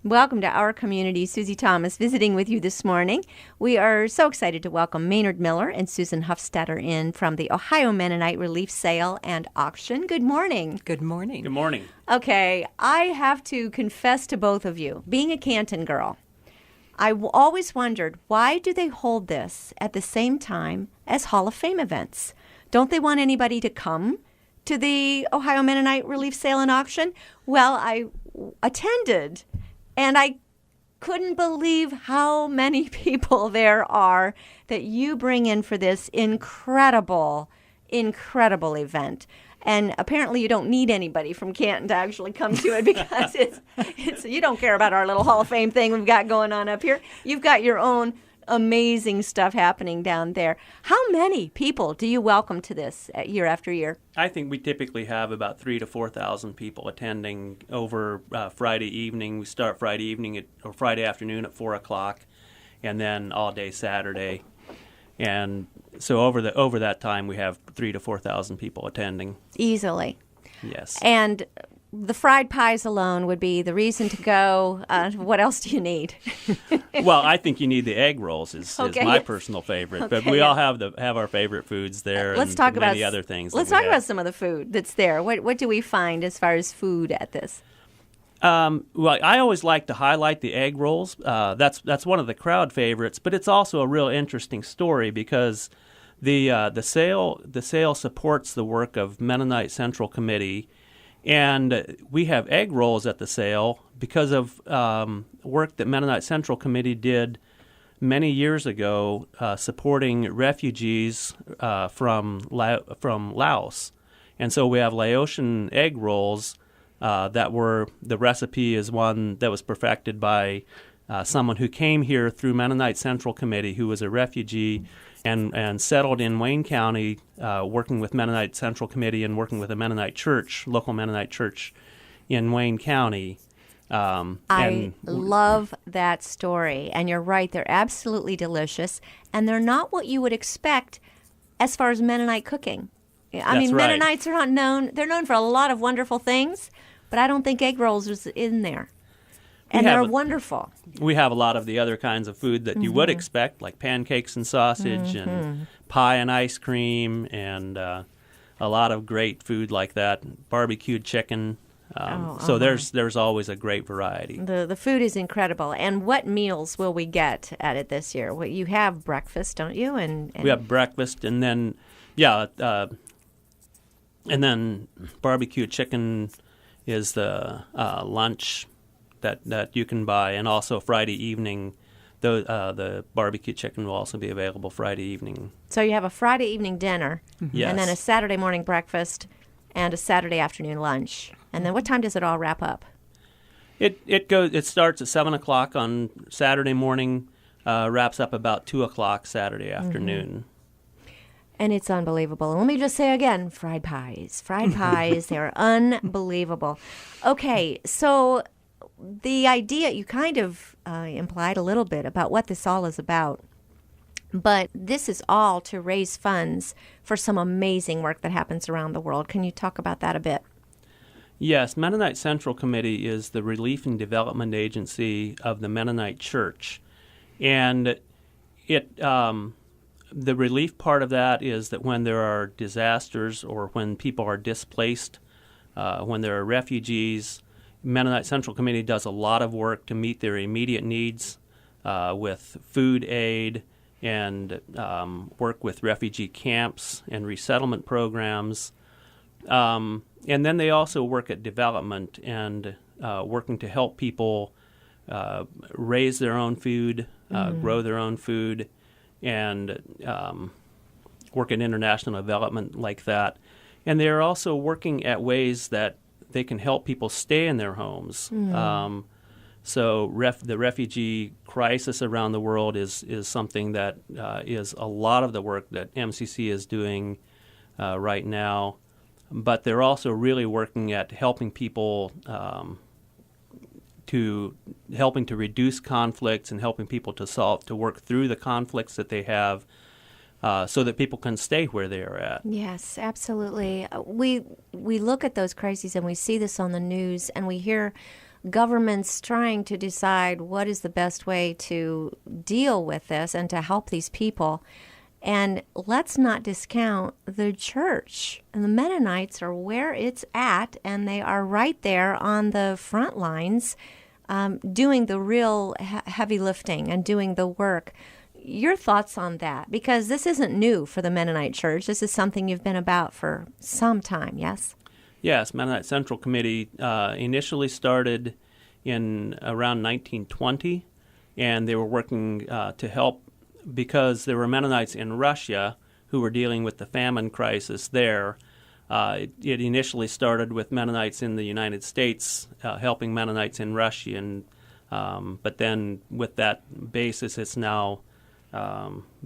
Welcome to our community. Susie Thomas visiting with you this morning. We are so excited to welcome Maynard Miller and Susan Huffstetter in from the Ohio Mennonite Relief Sale and Auction. Good morning. Good morning. Good morning. Okay, I have to confess to both of you, being a Canton girl, I always wondered, why do they hold this at the same time as Hall of Fame events? Don't they want anybody to come to the Ohio Mennonite Relief Sale and Auction? Well, I attended, and I couldn't believe how many people there are that you bring in for this incredible event. And apparently you don't need anybody from Canton to actually come to it because it's you don't care about our little Hall of Fame thing we've got going on up here. You've got your own amazing stuff happening down there. How many people do you welcome to this year after year? I think we typically have about 3,000 to 4,000 people attending over Friday evening. We start Friday evening or Friday afternoon at 4 o'clock, and then all day Saturday. And so over that time, we have 3,000 to 4,000 people attending. Easily. Yes. And the fried pies alone would be the reason to go. What else do you need? Well, I think you need the egg rolls is my personal favorite. Okay. But we all have our favorite foods there. Let's and talk about many other things. Let's talk about some of the food that's there. What do we find as far as food at this? Well, I always like to highlight the egg rolls. That's one of the crowd favorites, but it's also a real interesting story because the sale supports the work of Mennonite Central Committee, and we have egg rolls at the sale because of work that Mennonite Central Committee did many years ago, supporting refugees from Laos, and so we have Laotian egg rolls. The recipe is one that was perfected by someone who came here through Mennonite Central Committee, who was a refugee and settled in Wayne County, working with Mennonite Central Committee and working with a Mennonite church, local Mennonite church in Wayne County. I love that story, and you're right, they're absolutely delicious, and they're not what you would expect as far as Mennonite cooking. I mean, right. Mennonites are not known, they're known for a lot of wonderful things, but I don't think egg rolls is in there. And they're wonderful. We have a lot of the other kinds of food that you would expect, like pancakes and sausage and pie and ice cream and a lot of great food like that, barbecued chicken. So there's always a great variety. The food is incredible. And what meals will we get at it this year? Well, you have breakfast, don't you? And we have breakfast, and then and then barbecued chicken is the lunch that you can buy, and also Friday evening, the barbecue chicken will also be available Friday evening. So you have a Friday evening dinner, Yes. and then a Saturday morning breakfast, and a Saturday afternoon lunch. And then what time does it all wrap up? It starts at 7 o'clock on Saturday morning, wraps up about 2 o'clock Saturday afternoon. And it's unbelievable. And let me just say again, fried pies. Fried pies, they're unbelievable. Okay, so the idea, you kind of implied a little bit about what this all is about. But this is all to raise funds for some amazing work that happens around the world. Can you talk about that a bit? Yes, Mennonite Central Committee is the relief and development agency of the Mennonite Church. And the relief part of that is that when there are disasters or when people are displaced, when there are refugees, Mennonite Central Committee does a lot of work to meet their immediate needs with food aid and work with refugee camps and resettlement programs. And then they also work at development and working to help people raise their own food, grow their own food, and work at international development like that. And they're also working at ways that they can help people stay in their homes. So the refugee crisis around the world is something that is a lot of the work that MCC is doing right now. But they're also really working at helping people helping to reduce conflicts and helping people to work through the conflicts that they have, so that people can stay where they are at. Yes, absolutely. We look at those crises and we see this on the news and we hear governments trying to decide what is the best way to deal with this and to help these people. And let's not discount the church. And the Mennonites are where it's at, and they are right there on the front lines doing the real heavy lifting and doing the work. Your thoughts on that? Because this isn't new for the Mennonite Church. This is something you've been about for some time, yes? Yes, Mennonite Central Committee initially started in around 1920, and they were working to help because there were Mennonites in Russia who were dealing with the famine crisis there. It initially started with Mennonites in the United States helping Mennonites in Russia, but then with that basis, it's now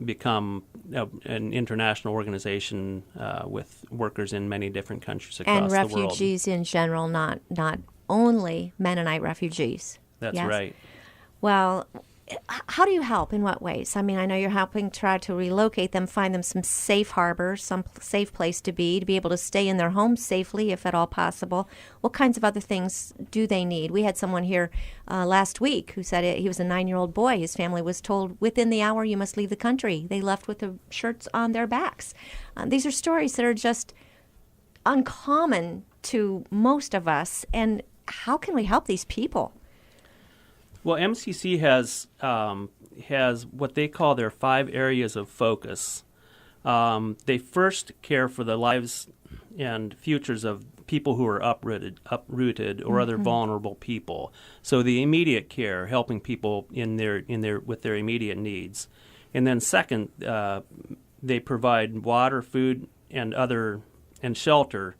become an international organization with workers in many different countries across the world. And refugees in general, not only Mennonite refugees. That's yes? right. Well, how do you help? In what ways? I mean, I know you're helping try to relocate them, find them some safe harbor, some safe place to be able to stay in their homes safely, if at all possible. What kinds of other things do they need? We had someone here last week who said he was a 9-year-old boy. His family was told, within the hour, you must leave the country. They left with the shirts on their backs. These are stories that are just uncommon to most of us. And how can we help these people? Well, MCC has what they call their 5 areas of focus. They first care for the lives and futures of people who are uprooted or other vulnerable people. So the immediate care, helping people with their immediate needs, and then second, they provide water, food, and shelter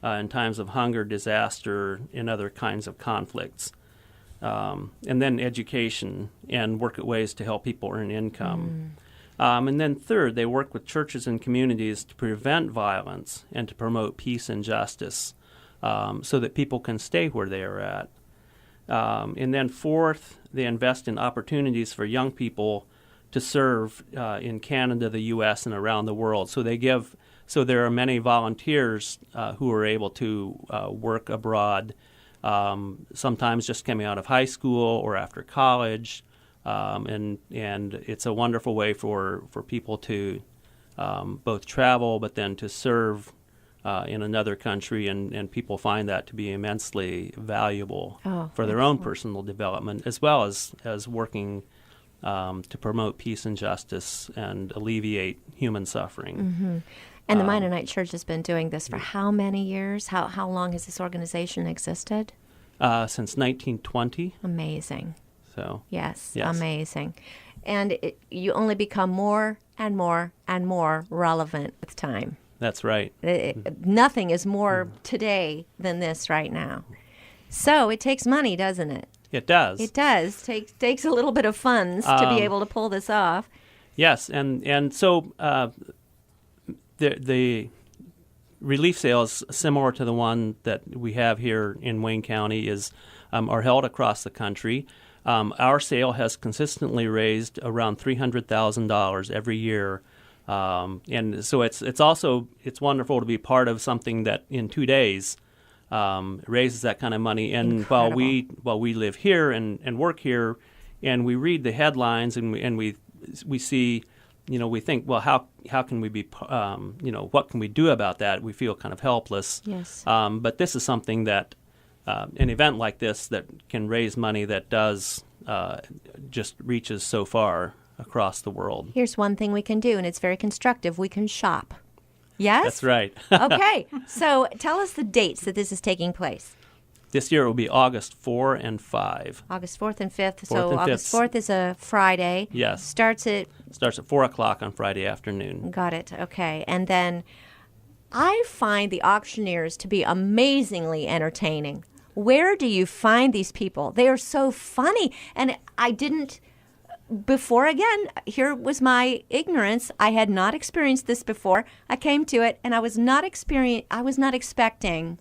in times of hunger, disaster, and other kinds of conflicts. And then education and work at ways to help people earn income. And then third, they work with churches and communities to prevent violence and to promote peace and justice so that people can stay where they are at. And then fourth, they invest in opportunities for young people to serve in Canada, the U.S., and around the world. So there are many volunteers who are able to work abroad, sometimes just coming out of high school or after college, and it's a wonderful way for people to both travel but then to serve in another country, and people find that to be immensely valuable for their own personal development, as well as working to promote peace and justice and alleviate human suffering. Mm-hmm. And the Mennonite Church has been doing this for how many years? How long has this organization existed? Since 1920. Amazing. So yes. Amazing. And you only become more and more and more relevant with time. That's right. Nothing is more today than this right now. So it takes money, doesn't it? It does. It does. Takes a little bit of funds to be able to pull this off. Yes, and so the relief sales, similar to the one that we have here in Wayne County, are held across the country. Our sale has consistently raised around $300,000 every year, and so it's wonderful to be part of something that in 2 days raises that kind of money. And Incredible. while we live here and work here, and we read the headlines and we see. We think, well, how can we be, what can we do about that? We feel kind of helpless. Yes. But this is something that, an event like this that can raise money that does just reaches so far across the world. Here's one thing we can do, and it's very constructive. We can shop. Yes? That's right. Okay. So tell us the dates that this is taking place. This year it will be August 4 and 5. August 4th and 5th. 4th So and August 5th. 4th is a Friday. Yes. Starts at 4 o'clock on Friday afternoon. Got it. Okay. And then I find the auctioneers to be amazingly entertaining. Where do you find these people? They are so funny. And I didn't, before, again, here was my ignorance. I had not experienced this before. I came to it and I was not expecting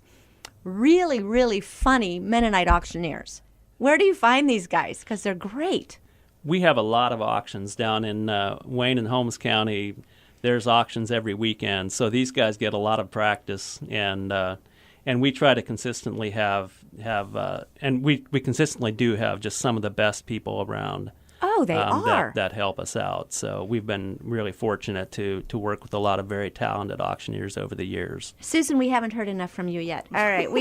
really, really funny Mennonite auctioneers. Where do you find these guys? Because they're great. We have a lot of auctions down in Wayne and Holmes County. There's auctions every weekend, so these guys get a lot of practice, and and we try to consistently have and we consistently do have just some of the best people around. Oh, they are. That help us out. So we've been really fortunate to work with a lot of very talented auctioneers over the years. Susan, we haven't heard enough from you yet. All right,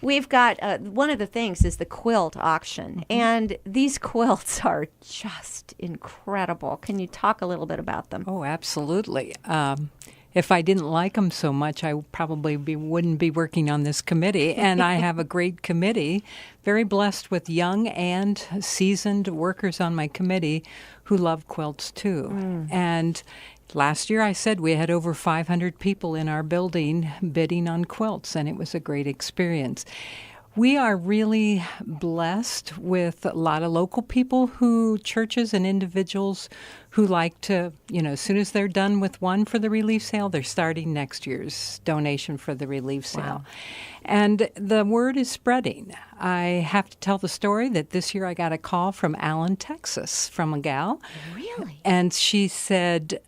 we've got one of the things is the quilt auction, and these quilts are just incredible. Can you talk a little bit about them? Oh, absolutely. If I didn't like them so much, I probably wouldn't be working on this committee. And I have a great committee, very blessed with young and seasoned workers on my committee who love quilts too. And last year I said we had over 500 people in our building bidding on quilts, and it was a great experience. We are really blessed with a lot of local people churches and individuals who like to, as soon as they're done with one for the relief sale, they're starting next year's donation for the relief sale. Wow. And the word is spreading. I have to tell the story that this year I got a call from Allen, Texas, from a gal. Really? And she said,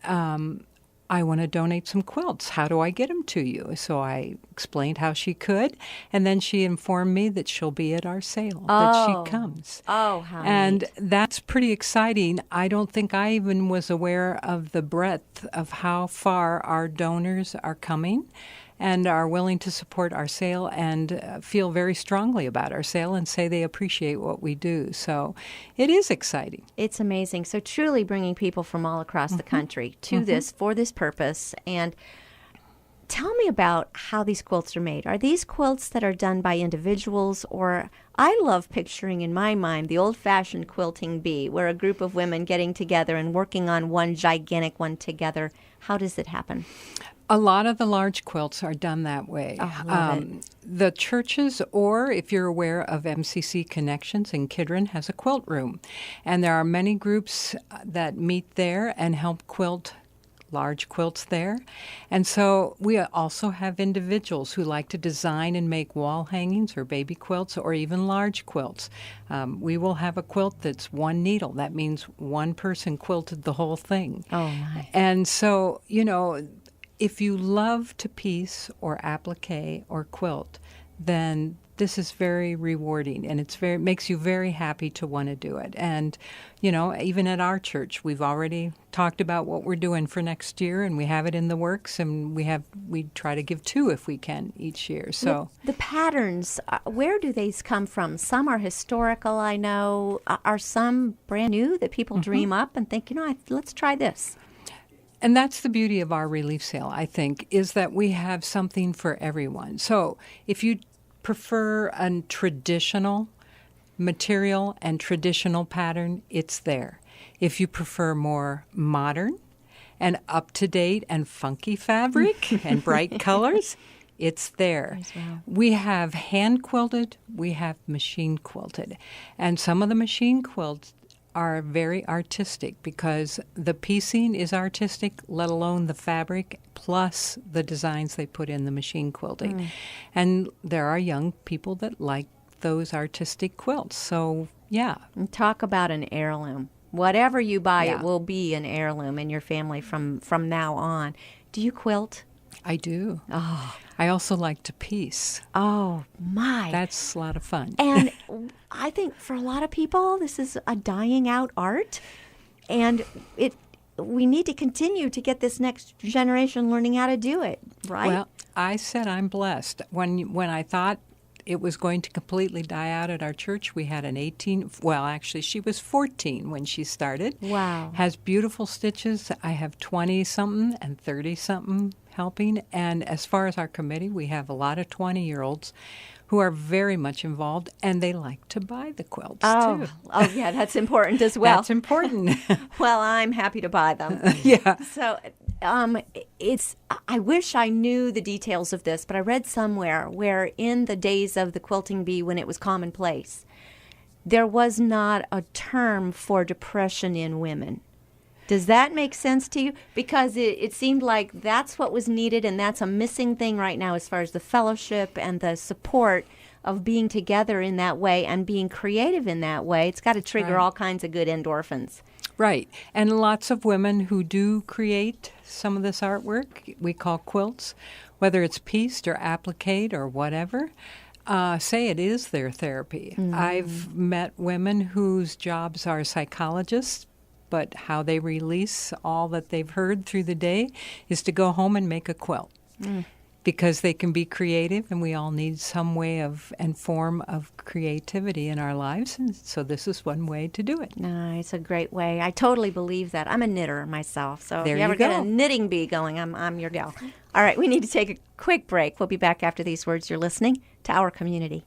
I want to donate some quilts. How do I get them to you? So I explained how she could, and then she informed me that she'll be at our sale, that she comes. Oh, how And neat. that's pretty exciting. I don't think I even was aware of the breadth of how far our donors are coming and are willing to support our sale and feel very strongly about our sale and say they appreciate what we do. So it is exciting. It's amazing. So truly bringing people from all across the country to this for this purpose. And tell me about how these quilts are made. Are these quilts that are done by individuals, or I love picturing in my mind the old-fashioned quilting bee, where a group of women getting together and working on one gigantic one together. How does it happen? A lot of the large quilts are done that way. Oh, love it. The churches, or if you're aware of MCC Connections in Kidron, has a quilt room. And there are many groups that meet there and help quilt large quilts there. And so we also have individuals who like to design and make wall hangings or baby quilts or even large quilts. We will have a quilt that's one needle. That means one person quilted the whole thing. Oh, my. And so, if you love to piece or applique or quilt, then this is very rewarding, and it makes you very happy to want to do it. And, even at our church, we've already talked about what we're doing for next year, and we have it in the works, and we try to give 2 if we can each year. So the patterns, where do these come from? Some are historical, I know. Are some brand new that people dream up and think, let's try this? And that's the beauty of our relief sale, I think, is that we have something for everyone. So if you prefer a traditional material and traditional pattern, it's there. If you prefer more modern and up-to-date and funky fabric and bright colors, it's there. As well. We have hand-quilted, we have machine-quilted. And some of the machine quilts are very artistic because the piecing is artistic, let alone the fabric, plus the designs they put in the machine quilting. And there are young people that like those artistic quilts. So, yeah. And talk about an heirloom. Whatever you buy, Yeah. it will be an heirloom in your family from now on. Do you quilt? I do. Oh, I also like to piece. oh my. That's a lot of fun. And I think for a lot of people, this is a dying out art. And we need to continue to get this next generation learning how to do it, right? Well, I said I'm blessed. When I thought it was going to completely die out at our church, we had actually she was 14 when she started. Wow. Has beautiful stitches. I have 20-something and 30-something helping. And as far as our committee, we have a lot of 20-year-olds who are very much involved, and they like to buy the quilts, too. Oh, yeah, that's important as well. That's important. Well, I'm happy to buy them. Yeah. So I wish I knew the details of this, but I read somewhere where in the days of the quilting bee when it was commonplace, there was not a term for depression in women. Does that make sense to you? Because it seemed like that's what was needed, and that's a missing thing right now as far as the fellowship and the support of being together in that way and being creative in that way. It's got to trigger Right. all kinds of good endorphins. Right. And lots of women who do create some of this artwork, we call quilts, whether it's pieced or applique or whatever, say it is their therapy. I've met women whose jobs are psychologists, but how they release all that they've heard through the day is to go home and make a quilt. Because they can be creative, and we all need some way of and form of creativity in our lives, and so this is one way to do it. No, it's a great way. I totally believe that. I'm a knitter myself, so There if you ever you get go. a knitting bee going, I'm your gal. All right, we need to take a quick break. We'll be back after these words. You're listening to Our Community.